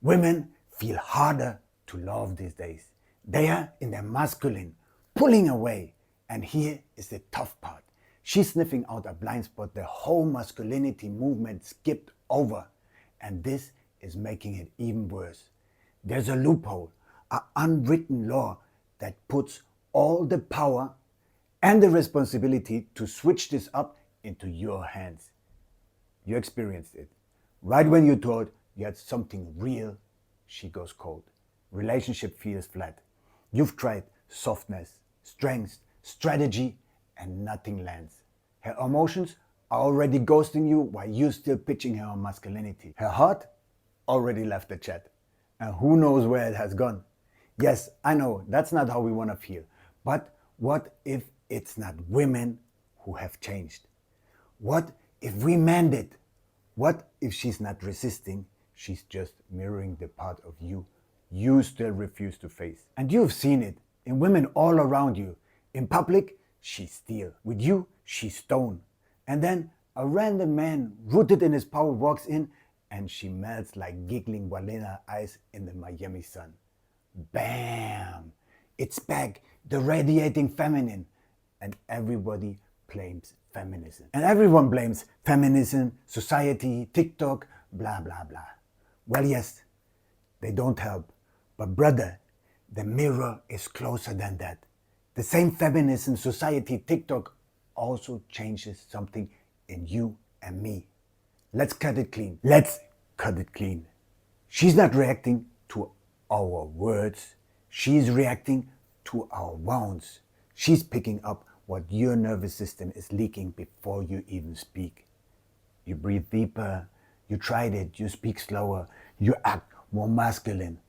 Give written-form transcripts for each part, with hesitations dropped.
Women feel harder to love these days. They are in their masculine, pulling away. And here is the tough part. She's sniffing out a blind spot the whole masculinity movement skipped over. And this is making it even worse. There's a loophole, an unwritten law that puts all the power and the responsibility to switch this up into your hands. You experienced it. Right when you thought you had something real, she goes cold. Relationship feels flat. You've tried softness, strength, strategy, and nothing lands. Her emotions are already ghosting you while you're still pitching her on masculinity. Her heart already left the chat. And who knows where it has gone. Yes, I know, that's not how we want to feel. But what if it's not women who have changed? What if we mend it? What if she's not resisting? She's just mirroring the part of you still refuse to face. And you've seen it in women all around you. In public, she's steel. With you, she's stone. And then a random man rooted in his power walks in and she melts like giggling vanilla ice in the Miami sun. Bam! It's back, the radiating feminine. And everybody blames feminism. And everyone blames feminism, society, TikTok, blah, blah, blah. Well, yes, they don't help. But brother, the mirror is closer than that. The same feminism, society, TikTok also changes something in you and me. Let's cut it clean. Let's cut it clean. She's not reacting to our words. She's reacting to our wounds. She's picking up what your nervous system is leaking before you even speak. You breathe deeper, you tried it, you speak slower, you act more masculine,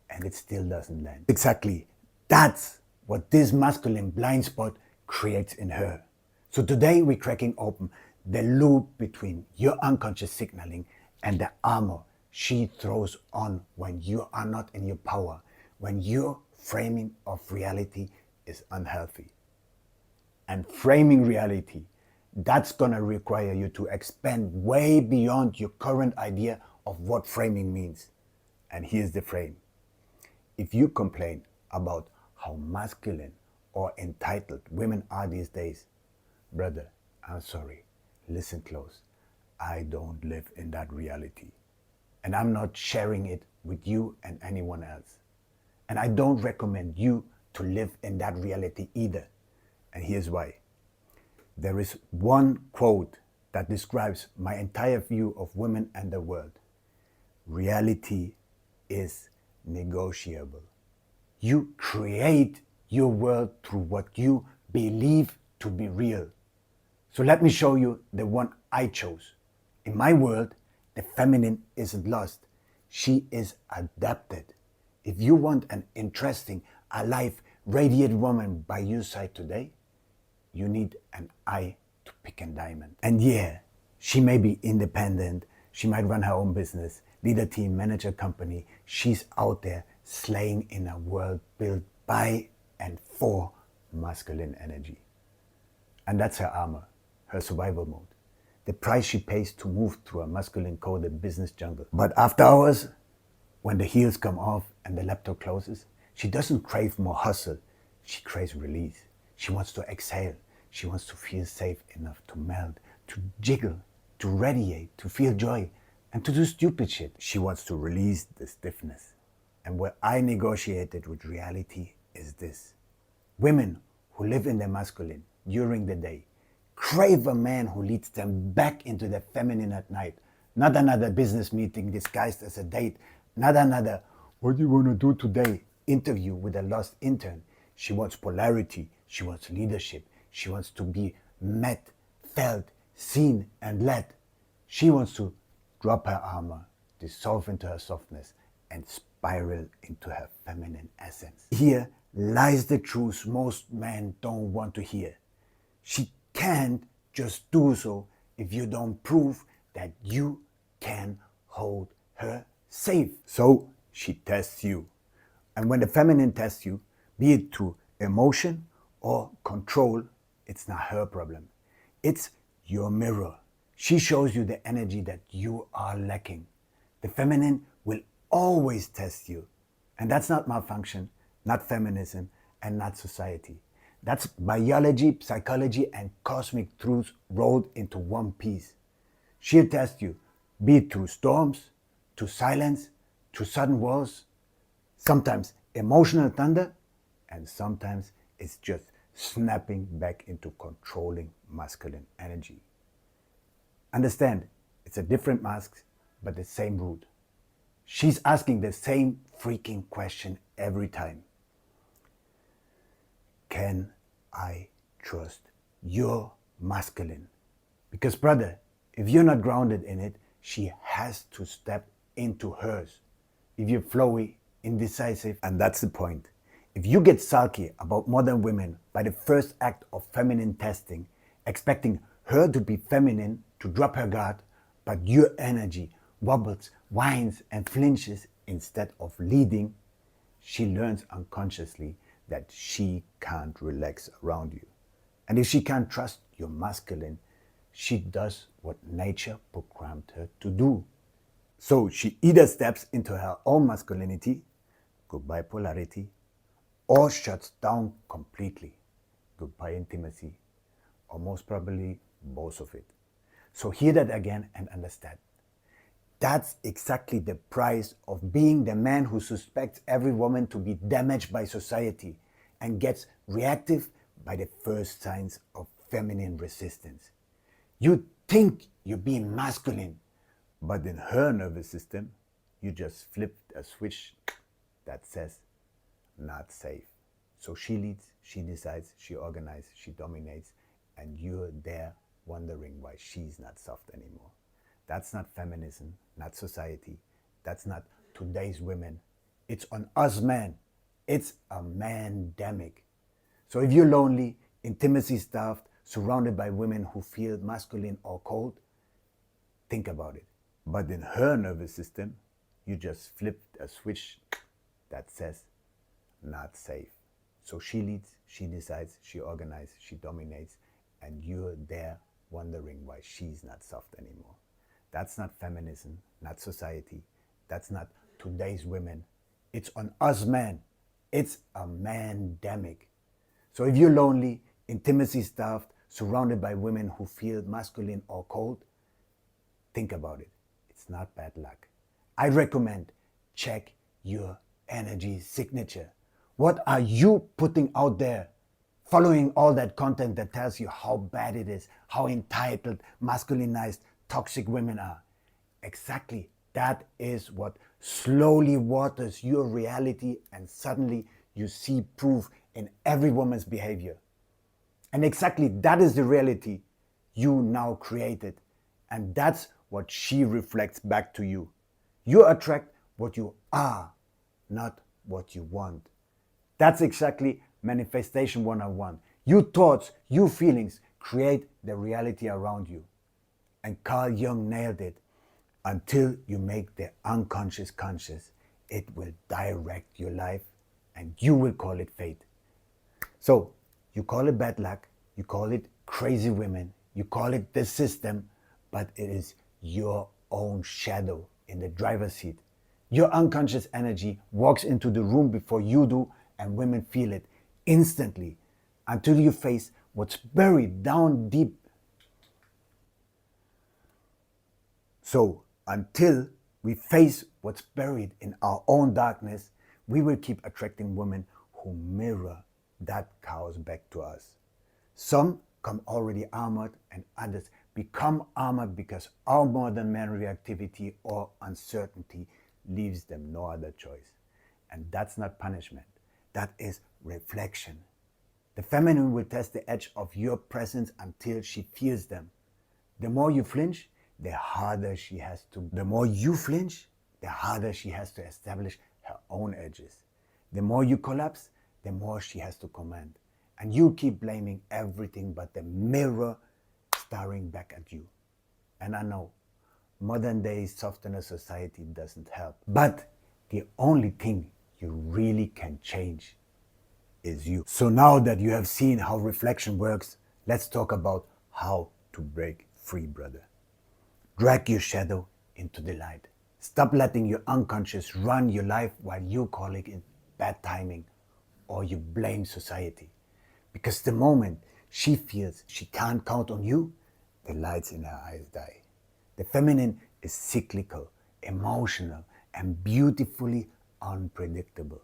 and it still doesn't land. Exactly. That's what this masculine blind spot creates in her. So today we're cracking open the loop between your unconscious signaling and the armor she throws on when you are not in your power, when your framing of reality is unhealthy. And framing reality, that's gonna require you to expand way beyond your current idea of what framing means. And here's the frame. If you complain about how masculine or entitled women are these days, brother, I'm sorry, listen close. I don't live in that reality. And I'm not sharing it with you and anyone else. And I don't recommend you to live in that reality either. And here's why. There is one quote that describes my entire view of women and the world. Reality is negotiable. You create your world through what you believe to be real. So let me show you the one I chose. In my world, the feminine isn't lost. She is adapted. If you want an interesting, alive, radiant woman by your side today, you need an eye to pick a diamond. And yeah, she may be independent. She might run her own business, lead a team, manage a company. She's out there slaying in a world built by and for masculine energy. And that's her armor, her survival mode. The price she pays to move through a masculine coded business jungle. But after hours, when the heels come off and the laptop closes, she doesn't crave more hustle. She craves release. She wants to exhale. She wants to feel safe enough to melt, to jiggle, to radiate, to feel joy, and to do stupid shit. She wants to release the stiffness. And what I negotiated with reality is this. Women who live in their masculine during the day crave a man who leads them back into the feminine at night. Not another business meeting disguised as a date. Not another, what do you want to do today? Interview with a lost intern. She wants polarity. She wants leadership. She wants to be met, felt, seen, and led. She wants to drop her armor, dissolve into her softness, and spiral into her feminine essence. Here lies the truth most men don't want to hear. She can't just do so if you don't prove that you can hold her safe. So she tests you. And when the feminine tests you, be it through emotion or control, it's not her problem. It's your mirror. She shows you the energy that you are lacking. The feminine will always test you. And that's not malfunction, not feminism, and not society. That's biology, psychology, and cosmic truths rolled into one piece. She'll test you, be it through storms, through silence, through sudden walls, sometimes emotional thunder, and sometimes it's just snapping back into controlling masculine energy. Understand, it's a different mask, but the same root. She's asking the same freaking question every time. Can I trust your masculine? Because brother, if you're not grounded in it, she has to step into hers. If you're flowy, indecisive, and that's the point. If you get sulky about modern women by the first act of feminine testing, expecting her to be feminine, to drop her guard, but your energy wobbles, whines, and flinches instead of leading, she learns unconsciously that she can't relax around you. And if she can't trust your masculine, she does what nature programmed her to do. So she either steps into her own masculinity, goodbye polarity, or shuts down completely, goodbye intimacy, or most probably both of it. So hear that again and understand. That's exactly the price of being the man who suspects every woman to be damaged by society and gets reactive by the first signs of feminine resistance. You think you're being masculine, but in her nervous system, you just flipped a switch that says, not safe. So she leads, she decides, she organizes, she dominates, and you're there wondering why she's not soft anymore. That's not feminism, not society. That's not today's women. It's on us men. It's a man-demic. So if you're lonely, intimacy-starved, surrounded by women who feel masculine or cold, think about it. But in her nervous system, you just flipped a switch that says, not safe. So she leads, she decides, she organizes, she dominates, and you're there wondering why she's not soft anymore. That's not feminism, not society. That's not today's women. It's on us men. It's a man-demic. So if you're lonely, intimacy-starved, surrounded by women who feel masculine or cold, think about it. It's not bad luck. I recommend check your energy signature. What are you putting out there? Following all that content that tells you how bad it is, how entitled, masculinized, toxic women are. Exactly, that is what slowly waters your reality, and suddenly you see proof in every woman's behavior. And exactly that is the reality you now created. And that's what she reflects back to you. You attract what you are, not what you want. That's exactly manifestation 101. Your thoughts, your feelings create the reality around you. And Carl Jung nailed it. Until you make the unconscious conscious, it will direct your life and you will call it fate. So you call it bad luck, you call it crazy women, you call it the system, but it is your own shadow in the driver's seat. Your unconscious energy walks into the room before you do, and women feel it instantly until you face what's buried down deep. So until we face what's buried in our own darkness, we will keep attracting women who mirror that chaos back to us. Some come already armored, and others become armored because our modern man reactivity or uncertainty leaves them no other choice. And that's not punishment. That is reflection. The feminine will test the edge of your presence until she feels them. The more you flinch, the harder she has to. The more you flinch, the harder she has to establish her own edges. The more you collapse, the more she has to command. And you keep blaming everything but the mirror staring back at you. And I know, modern day softener society doesn't help. But the only thing you really can change is you. So now that you have seen how reflection works, let's talk about how to break free, brother. Drag your shadow into the light. Stop letting your unconscious run your life while you call it bad timing or you blame society. Because the moment she feels she can't count on you, the lights in her eyes die. The feminine is cyclical, emotional, and beautifully unpredictable.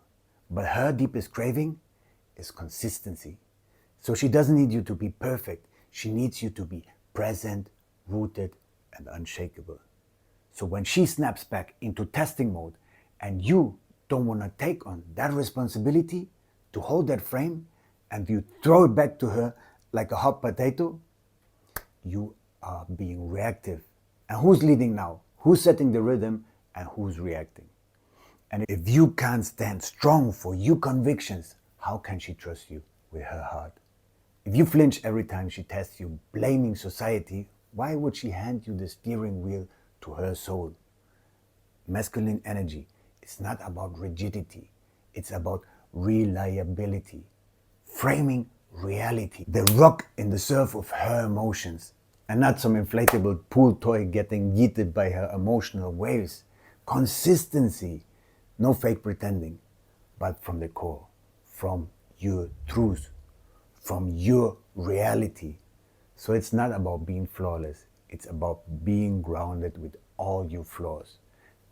But her deepest craving is consistency. So she doesn't need you to be perfect. She needs you to be present, rooted, and unshakable. So when she snaps back into testing mode and you don't want to take on that responsibility to hold that frame and you throw it back to her like a hot potato, you are being reactive. And who's leading now? Who's setting the rhythm and who's reacting? And if you can't stand strong for your convictions, how can she trust you with her heart? If you flinch every time she tests you, blaming society, why would she hand you the steering wheel to her soul? Masculine energy is not about rigidity, it's about reliability, framing reality, the rock in the surf of her emotions, and not some inflatable pool toy getting yeeted by her emotional waves. Consistency, no fake pretending, but from the core, from your truth, from your reality. So it's not about being flawless, it's about being grounded with all your flaws.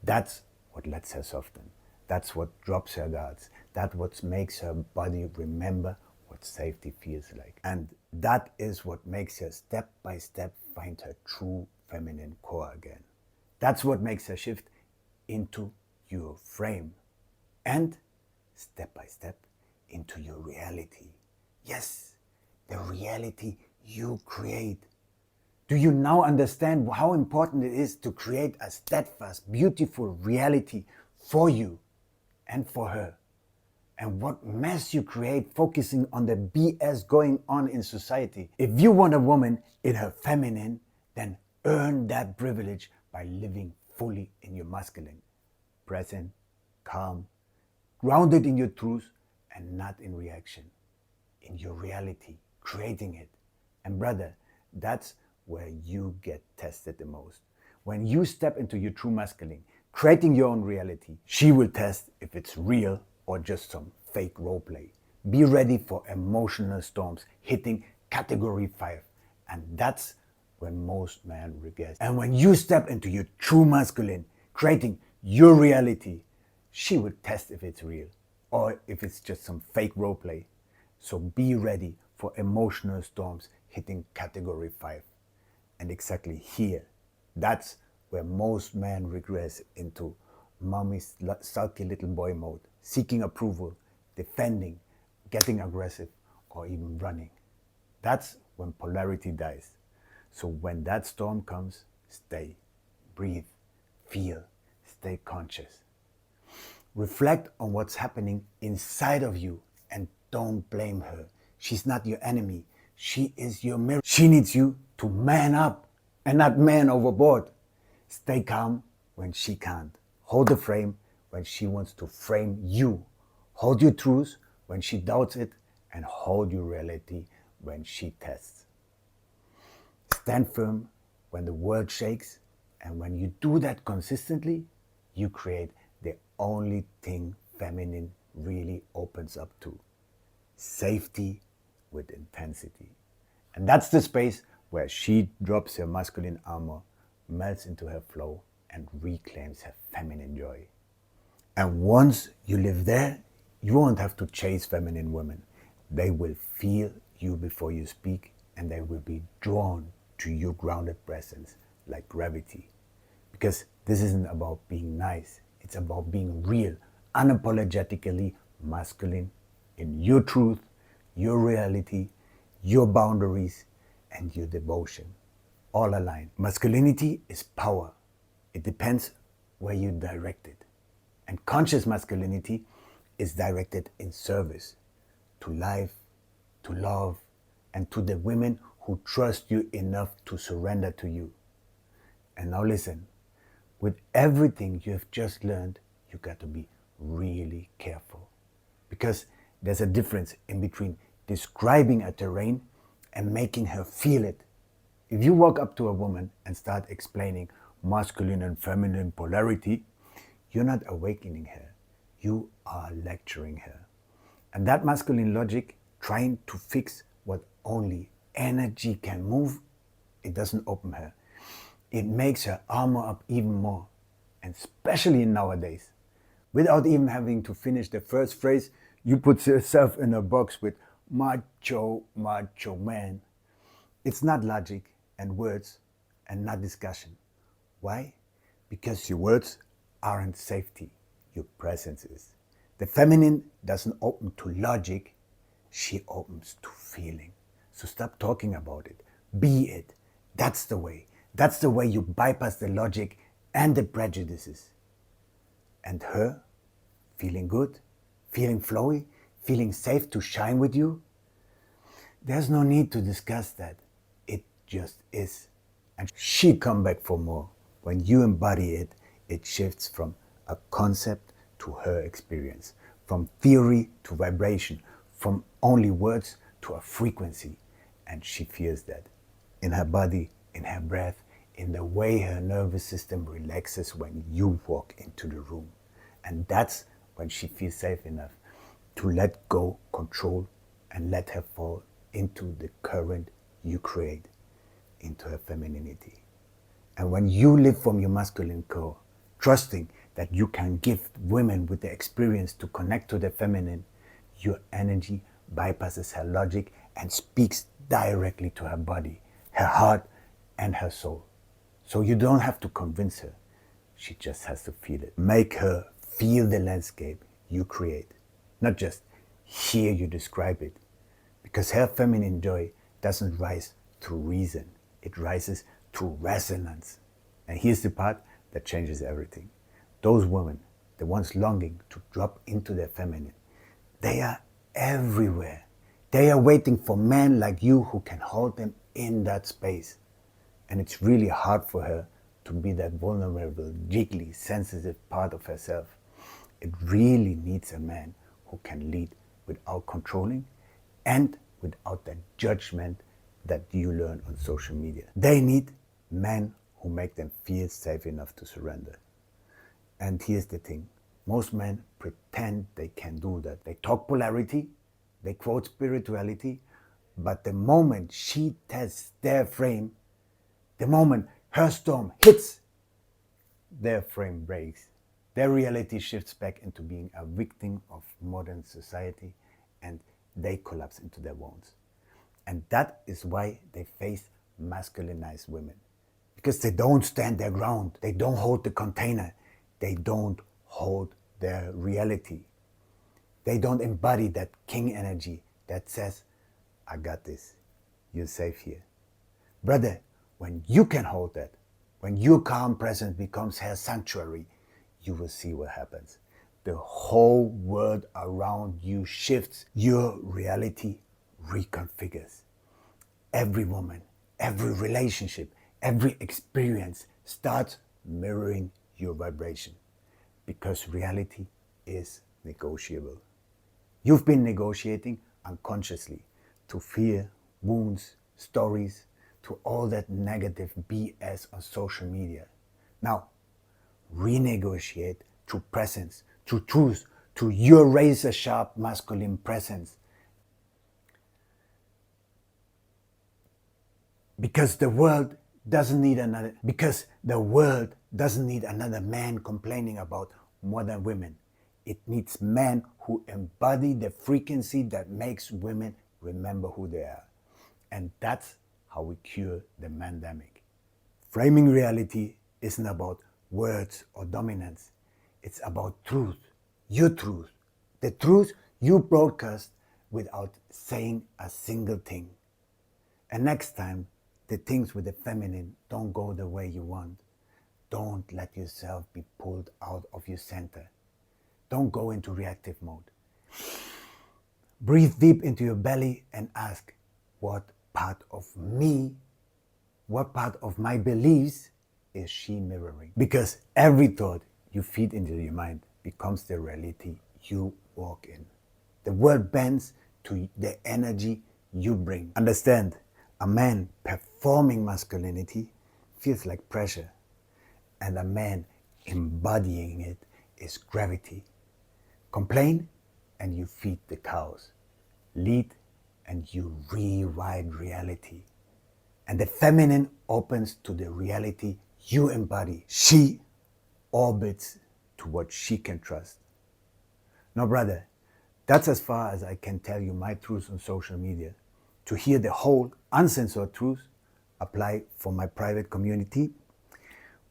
That's what lets her soften. That's what drops her guards. That's what makes her body remember what safety feels like. And that is what makes her step by step find her true feminine core again. That's what makes her shift into your frame and step by step into your reality. Yes, the reality you create. Do you now understand how important it is to create a steadfast, beautiful reality for you and for her? And what mess you create focusing on the BS going on in society? If you want a woman in her feminine, then earn that privilege by living fully in your masculine. Present, calm, grounded in your truth and not in reaction. In your reality, creating it. And brother, that's where you get tested the most. When you step into your true masculine, creating your own reality, she will test if it's real or just some fake roleplay. Be ready for emotional storms hitting category 5. And that's when most men regress. And when you step into your true masculine, creating your reality, she will test if it's real or if it's just some fake roleplay. So be ready for emotional storms hitting category 5. And exactly here, that's where most men regress into mommy's sulky little boy mode, seeking approval, defending, getting aggressive, or even running. That's when polarity dies. So when that storm comes, stay, breathe, feel, stay conscious. Reflect on what's happening inside of you and don't blame her. She's not your enemy. She is your mirror. She needs you to man up and not man overboard. Stay calm when she can't. Hold the frame when she wants to frame you. Hold your truth when she doubts it and hold your reality when she tests. Stand firm when the world shakes, and when you do that consistently, you create the only thing feminine really opens up to: safety with intensity. And that's the space where she drops her masculine armor, melts into her flow, and reclaims her feminine joy. And once you live there, you won't have to chase feminine women. They will feel you before you speak, and they will be drawn to your grounded presence like gravity. Because this isn't about being nice, it's about being real, unapologetically masculine in your truth, your reality, your boundaries, and your devotion. All aligned. Masculinity is power. It depends where you direct it. And conscious masculinity is directed in service to life, to love, and to the women who trust you enough to surrender to you. And now listen, with everything you have just learned, you got to be really careful. Because there's a difference in between describing a terrain and making her feel it. If you walk up to a woman and start explaining masculine and feminine polarity, you're not awakening her. You are lecturing her. And that masculine logic, trying to fix what only energy can move, it doesn't open her. It makes her armor up even more, and especially nowadays. Without even having to finish the first phrase, you put yourself in a box with macho, macho man. It's not logic and words and not discussion. Why? Because your words aren't safety, your presence is. The feminine doesn't open to logic, she opens to feeling. So stop talking about it. Be it. That's the way. That's the way you bypass the logic and the prejudices. And her, feeling good, feeling flowy, feeling safe to shine with you, there's no need to discuss that. It just is. And she come back for more. When you embody it, it shifts from a concept to her experience, from theory to vibration, from only words to a frequency. And she feels that in her body, in her breath, in the way her nervous system relaxes when you walk into the room. And that's when she feels safe enough to let go, control, and let her fall into the current you create, into her femininity. And when you live from your masculine core, trusting that you can give women with the experience to connect to the feminine, your energy bypasses her logic and speaks directly to her body, her heart, and her soul. So you don't have to convince her. She just has to feel it. Make her feel the landscape you create, not just hear you describe it. Because her feminine joy doesn't rise through reason. It rises through resonance. And here's the part that changes everything. Those women, the ones longing to drop into their feminine, they are everywhere. They are waiting for men like you who can hold them in that space. And it's really hard for her to be that vulnerable, jiggly, sensitive part of herself. It really needs a man who can lead without controlling and without that judgment that you learn on social media. They need men who make them feel safe enough to surrender. And here's the thing. Most men pretend they can do that. They talk polarity, they quote spirituality, but the moment she tests their frame, the moment her storm hits, their frame breaks. Their reality shifts back into being a victim of modern society, and they collapse into their wounds. And that is why they face masculinized women. Because they don't stand their ground. They don't hold the container. They don't hold their reality. They don't embody that king energy that says, I got this. You're safe here. Brother, when you can hold that, when your calm presence becomes her sanctuary, you will see what happens. The whole world around you shifts. Your reality reconfigures. Every woman, every relationship, every experience starts mirroring your vibration, because reality is negotiable. You've been negotiating unconsciously to fear, wounds, stories, to all that negative BS on social media. Now, renegotiate through presence, through truth, through your razor sharp masculine presence. Because the world doesn't need another man complaining about modern women. It needs men who embody the frequency that makes women remember who they are. And that's how we cure the man-demic. Framing reality isn't about words or dominance. It's about truth, your truth, the truth you broadcast without saying a single thing. And next time, the things with the feminine don't go the way you want. Don't let yourself be pulled out of your center. Don't go into reactive mode. Breathe deep into your belly and ask, what part of me, what part of my beliefs is she mirroring? Because every thought you feed into your mind becomes the reality you walk in. The world bends to the energy you bring. Understand, a man performing masculinity feels like pressure. and the man embodying it is gravity. Complain and you feed the cows. Lead and you rewrite reality. And the feminine opens to the reality you embody. She orbits to what she can trust. Now, brother, that's as far as I can tell you my truths on social media. To hear the whole uncensored truth, apply for my private community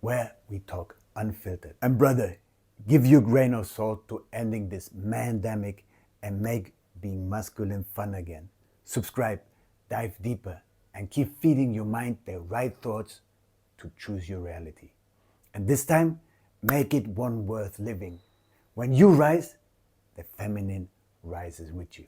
where we talk unfiltered. And brother, give your grain of salt to ending this man-demic and make being masculine fun again. Subscribe, dive deeper, and keep feeding your mind the right thoughts to choose your reality. And this time, make it one worth living. When you rise, the feminine rises with you.